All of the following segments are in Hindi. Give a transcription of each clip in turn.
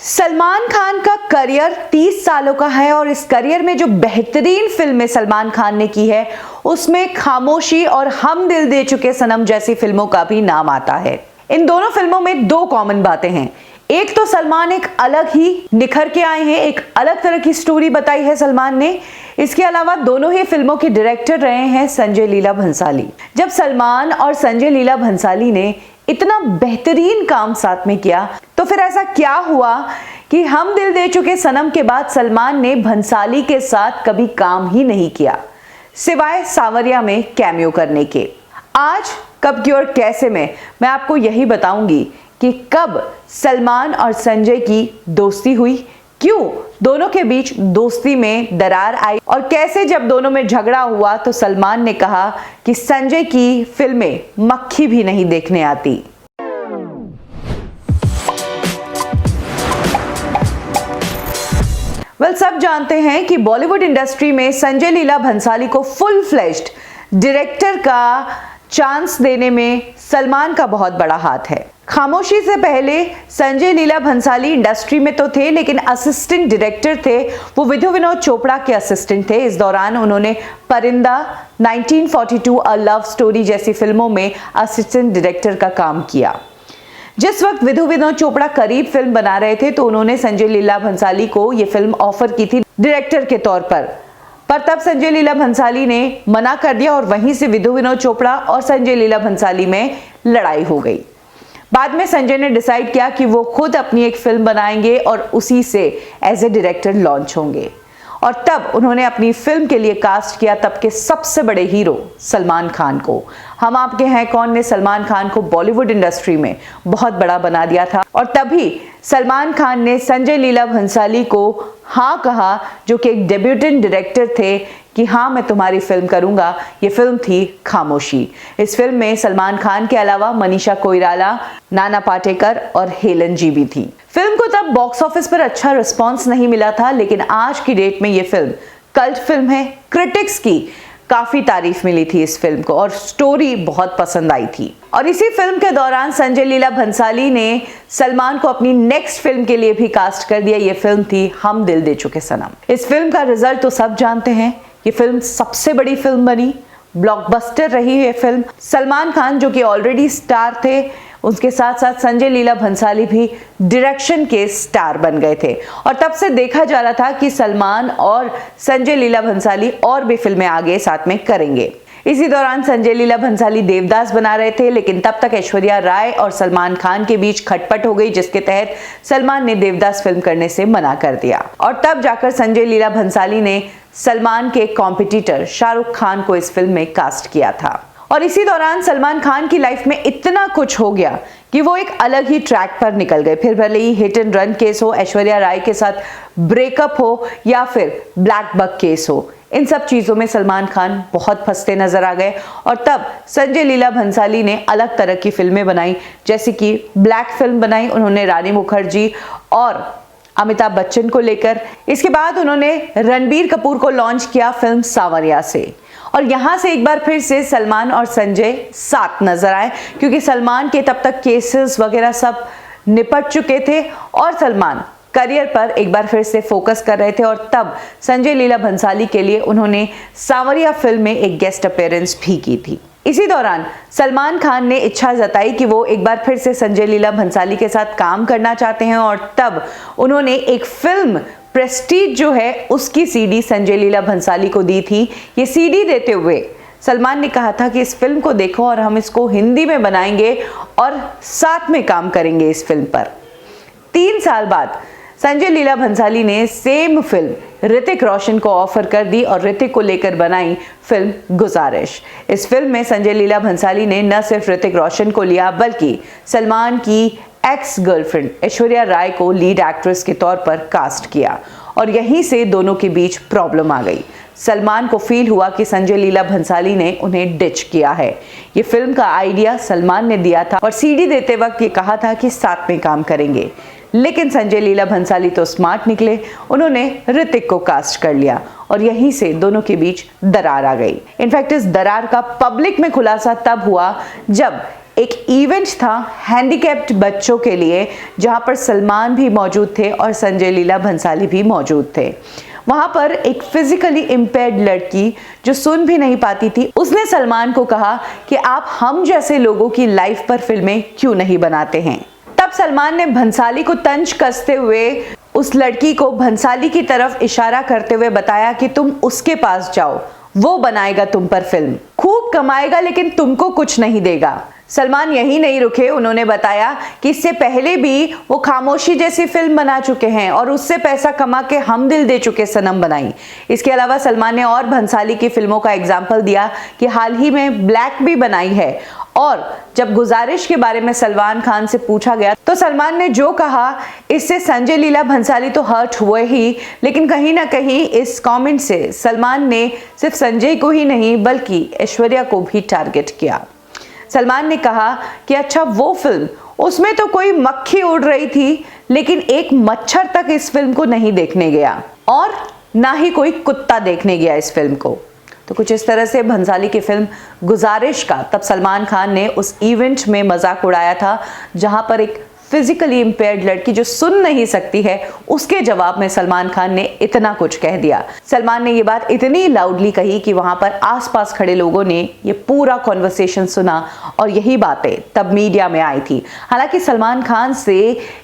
सलमान खान का करियर 30 सालों का है और इस करियर में जो बेहतरीन फिल्में सलमान खान ने की है उसमें खामोशी और हम दिल दे चुके सनम जैसी फिल्मों का भी नाम आता है। इन दोनों फिल्मों में दो कॉमन बातें हैं। एक तो सलमान एक अलग ही निखर के आए हैं, एक अलग तरह की स्टोरी बताई है सलमान ने। इसके अलावा दोनों ही फिल्मों के डायरेक्टर रहे हैं संजय लीला भंसाली। जब सलमान और संजय लीला भंसाली ने इतना बेहतरीन काम साथ में किया तो फिर ऐसा क्या हुआ कि हम दिल दे चुके सनम के बाद सलमान ने भंसाली के साथ कभी काम ही नहीं किया सिवाय सावरिया में कैमियो करने के। आज कब की और कैसे में मैं आपको यही बताऊंगी कि कब सलमान और संजय की दोस्ती हुई, क्यों दोनों के बीच दोस्ती में दरार आई और कैसे जब दोनों में झगड़ा हुआ तो सलमान ने कहा कि संजय की फिल्में मक्खी भी नहीं देखने आती। सब जानते हैं कि बॉलीवुड इंडस्ट्री में संजय लीला भंसाली को फुल फ्लेश्ड डायरेक्टर का चांस देने में सलमान का बहुत बड़ा हाथ है। खामोशी से पहले संजय लीला भंसाली इंडस्ट्री में तो थे लेकिन असिस्टेंट डायरेक्टर थे, वो विधु विनोद चोपड़ा के असिस्टेंट थे। इस दौरान उन्होंने परिंदा, 1942, अ लव स्टोरी जैसी फिल्मों में असिस्टेंट डायरेक्टर का काम किया। जिस वक्त विधु विनोद चोपड़ा करीब फिल्म बना रहे थे तो उन्होंने संजय लीला भंसाली को यह फिल्म ऑफर की थी डायरेक्टर के तौर पर तब संजय लीला भंसाली ने मना कर दिया और वहीं से विधु विनोद चोपड़ा और संजय लीला भंसाली में लड़ाई हो गई। बाद में संजय ने डिसाइड किया कि वो खुद अपनी एक फिल्म बनाएंगे और उसी से एज ए डायरेक्टर लॉन्च होंगे और तब उन्होंने अपनी फिल्म के लिए कास्ट किया तब के सबसे बड़े हीरो सलमान खान को। हम आपके हैं कौन ने सलमान खान को बॉलीवुड इंडस्ट्री में बहुत बड़ा बना दिया था और तभी सलमान खान ने संजय लीला भंसाली को हाँ कहा, जो कि एक डेब्यूटेंट डायरेक्टर थे, कि हाँ मैं तुम्हारी फिल्म करूंगा। ये फिल्म थी खामोशी। इस फिल्म में सलमान खान के अलावा मनीषा कोइराला, नाना पाटेकर और हेलन जी भी थी। फिल्म को तब बॉक्स ऑफिस पर अच्छा रिस्पांस नहीं मिला था लेकिन आज की डेट में ये फिल्म कल्ट फिल्म है। क्रिटिक्स की काफी तारीफ मिली थी इस फिल्म को और स्टोरी बहुत पसंद आई थी। और इसी फिल्म के दौरान संजय लीला भंसाली ने सलमान को अपनी नेक्स्ट फिल्म के लिए भी कास्ट कर दिया। ये फिल्म थी हम दिल दे चुके सनम। इस फिल्म का रिजल्ट तो सब जानते हैं। ये फिल्म सबसे बड़ी फिल्म बनी, ब्लॉकबस्टर रही है फिल्म। सलमान खान जो कि ऑलरेडी स्टार थे, उसके साथ साथ संजय लीला भंसाली भी डायरेक्शन के स्टार बन गए थे और तब से देखा जा रहा था कि सलमान और संजय लीला भंसाली और भी फिल्में आगे साथ में करेंगे। इसी दौरान संजय लीला भंसाली देवदास बना रहे थे लेकिन तब तक ऐश्वर्या राय और सलमान खान के बीच खटपट हो गई जिसके तहत सलमान ने देवदास फिल्म करने से मना कर दिया और तब जाकर संजय लीला भंसाली ने सलमान के कॉम्पिटिटर शाहरुख खान को इस फिल्म में कास्ट किया था। और इसी दौरान सलमान खान की लाइफ में इतना कुछ हो गया कि वो एक अलग ही ट्रैक पर निकल गए। फिर भले ही हिट एंड रन केस हो, ऐश्वर्या राय के साथ ब्रेकअप हो या फिर ब्लैक बक केस हो, इन सब चीजों में सलमान खान बहुत फंसते नजर आ गए और तब संजय लीला भंसाली ने अलग तरह की फिल्में बनाई, जैसे कि ब्लैक फिल्म बनाई उन्होंने रानी मुखर्जी और अमिताभ बच्चन को लेकर। इसके बाद उन्होंने रणबीर कपूर को लॉन्च किया फिल्म सावरिया से और यहां से एक बार फिर से सलमान और संजय साथ नजर आए क्योंकि सलमान के तब तक केसेस वगैरह सब निपट चुके थे और सलमान करियर पर एक बार फिर से फोकस कर रहे थे और तब संजय लीला भंसाली के लिए उन्होंने सावरिया फिल्म में एक गेस्ट अपीयरेंस भी की थी। इसी दौरान सलमान खान ने इच्छा जताई कि वो एक बार फिर से संजय लीला भंसाली के साथ काम करना चाहते हैं और तब उन्होंने एक फिल्म प्रेस्टीज जो है उसकी सीडी संजय लीला भंसाली को दी थी। ये सीडी देते हुए सलमान ने कहा था कि इस फिल्म को देखो और हम इसको हिंदी में बनाएंगे और साथ में काम करेंगे इस फिल्म पर। 3 साल बाद संजय लीला भंसाली ने सेम फिल्म ऋतिक रोशन को ऑफर कर दी और ऋतिक को लेकर बनाई फिल्म गुजारिश। इस फिल्म में संजय लीला भंसाली ने न सिर्फ ऋतिक रोशन को लिया बल्कि सलमान की एक्स गर्लफ्रेंड ऐश्वर्या राय को लीड एक्ट्रेस के तौर पर कास्ट किया और यहीं से दोनों के बीच प्रॉब्लम आ गई। सलमान को फील हुआ कि संजय लीला भंसाली ने उन्हें डिच किया है। ये फिल्म का आइडिया सलमान ने दिया था और सीडी देते वक्त ये कहा था कि साथ में काम करेंगे, लेकिन संजय लीला भंसाली तो स्मार्ट निकले, उन्होंने ऋतिक को कास्ट कर लिया और यहीं से दोनों के बीच दरार आ गई। इनफैक्ट इस दरार का पब्लिक में खुलासा तब हुआ जब एक इवेंट था हैंडीकैप्ड बच्चों के लिए, जहां पर सलमान भी मौजूद थे और संजय लीला भंसाली भी मौजूद थे। वहां पर एक फिजिकली इम्पेयर्ड लड़की जो सुन भी नहीं पाती थी, उसने सलमान को कहा कि आप हम जैसे लोगों की लाइफ पर फिल्में क्यों नहीं बनाते हैं। तब सलमान ने भंसाली को तंज कसते हुए उस लड़की को भंसाली की तरफ इशारा करते हुए बताया कि तुम उसके पास जाओ, वो बनाएगा तुम पर फिल्म, खूब कमाएगा लेकिन तुमको कुछ नहीं देगा। सलमान यही नहीं रुके, उन्होंने बताया कि इससे पहले भी वो खामोशी जैसी फिल्म बना चुके हैं और उससे पैसा कमा के हम दिल दे चुके सनम बनाई। इसके अलावा सलमान ने और भंसाली की फिल्मों का एग्जाम्पल दिया कि हाल ही में ब्लैक भी बनाई है। और जब गुजारिश के बारे में सलमान खान से पूछा गया तो सलमान ने जो कहा, इससे संजय लीला भंसाली तो हर्ट हुए ही, लेकिन कहीं ना कहीं इस कमेंट से सलमान ने सिर्फ संजय को ही नहीं बल्कि ऐश्वर्या को भी टारगेट किया। सलमान ने कहा कि अच्छा वो फिल्म, उसमें तो कोई मक्खी उड़ रही थी लेकिन एक मच्छर तक इस फिल्म को नहीं देखने गया और ना ही कोई कुत्ता देखने गया इस फिल्म को। तो कुछ इस तरह से भंसाली की फिल्म गुजारिश का तब सलमान खान ने उस इवेंट में मजाक उड़ाया था, जहां पर एक फिजिकली इम्पेयर्ड लड़की जो सुन नहीं सकती है, उसके जवाब में सलमान खान ने इतना कुछ कह दिया। सलमान ने ये बात इतनी लाउडली कही कि वहां पर आसपास खड़े लोगों ने ये पूरा कॉन्वर्सेशन सुना और यही बातें तब मीडिया में आई थी। हालांकि सलमान खान से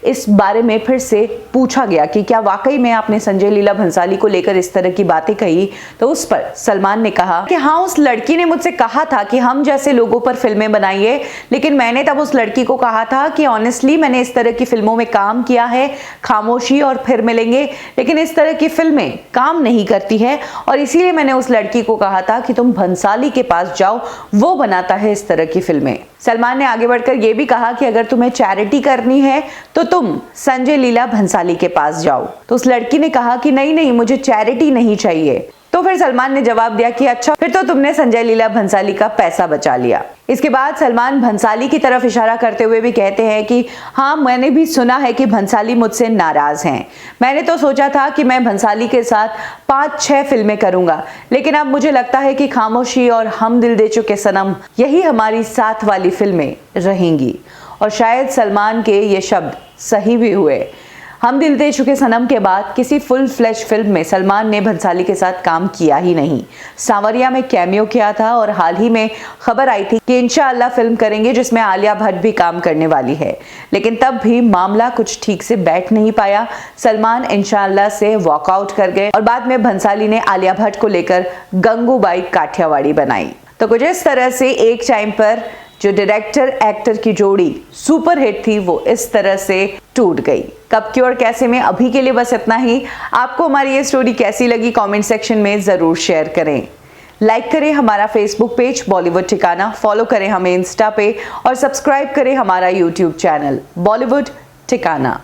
इस बारे में फिर से पूछा गया कि क्या वाकई में आपने संजय लीला भंसाली को लेकर इस तरह की बातें कही, तो उस पर सलमान ने कहा कि हाँ, उस लड़की ने मुझसे कहा था कि हम जैसे लोगों पर फिल्में बनाइए, लेकिन मैंने तब उस लड़की को कहा था कि ऑनेस्टली मैंने इस तरह की फिल्मों में काम किया है, खामोशी और फिर मिलेंगे, लेकिन इस तरह की फिल्में काम नहीं करती है और इसीलिए मैंने उस लड़की को कहा था कि तुम भंसाली के पास जाओ, वो बनाता है इस तरह की फिल्में। सलमान ने आगे बढ़कर यह भी कहा कि अगर तुम्हें चैरिटी करनी है तो तुम संजय लीला भंसाली के पास जाओ। तो उस लड़की ने कहा कि नहीं नहीं, मुझे चैरिटी नहीं चाहिए। तो फिर सलमान ने जवाब दिया कि अच्छा, फिर तो तुमने संजय लीला भंसाली का पैसा बचा लिया। इसके बाद सलमान भंसाली की तरफ इशारा करते हुए भी कहते हैं कि हाँ, मैंने भी सुना है कि भंसाली मुझसे नाराज हैं। मैंने तो सोचा था कि मैं भंसाली के साथ 5-6 फिल्में करूंगा, लेकिन अब मुझे लगता है कि खामोशी और हम दिल दे चुके सनम यही हमारी साथ वाली फिल्में रहेंगी। और शायद सलमान के ये शब्द सही भी हुए। हम दिल दे चुके सनम के बाद किसी फुल फ्लैश फिल्म में सलमान ने भंसाली के साथ काम किया ही नहीं। सांवरिया में कैमियो किया था और हाल ही में खबर आई थी कि इंशाअल्लाह फिल्म करेंगे जिसमें आलिया भट्ट भी काम करने वाली है, लेकिन तब भी मामला कुछ ठीक से बैठ नहीं पाया। सलमान इंशाअल्लाह से वॉकआउट कर गए और बाद में भंसाली ने आलिया भट्ट को लेकर गंगूबाई काठियावाड़ी बनाई। तो कुछ इस तरह से एक टाइम पर जो डायरेक्टर एक्टर की जोड़ी सुपरहिट थी, वो इस तरह से टूट गई। कब क्यों और कैसे में अभी के लिए बस इतना ही। आपको हमारी ये स्टोरी कैसी लगी कमेंट सेक्शन में जरूर शेयर करें। लाइक करें हमारा फेसबुक पेज बॉलीवुड ठिकाना, फॉलो करें हमें इंस्टा पे और सब्सक्राइब करें हमारा यूट्यूब चैनल बॉलीवुड ठिकाना।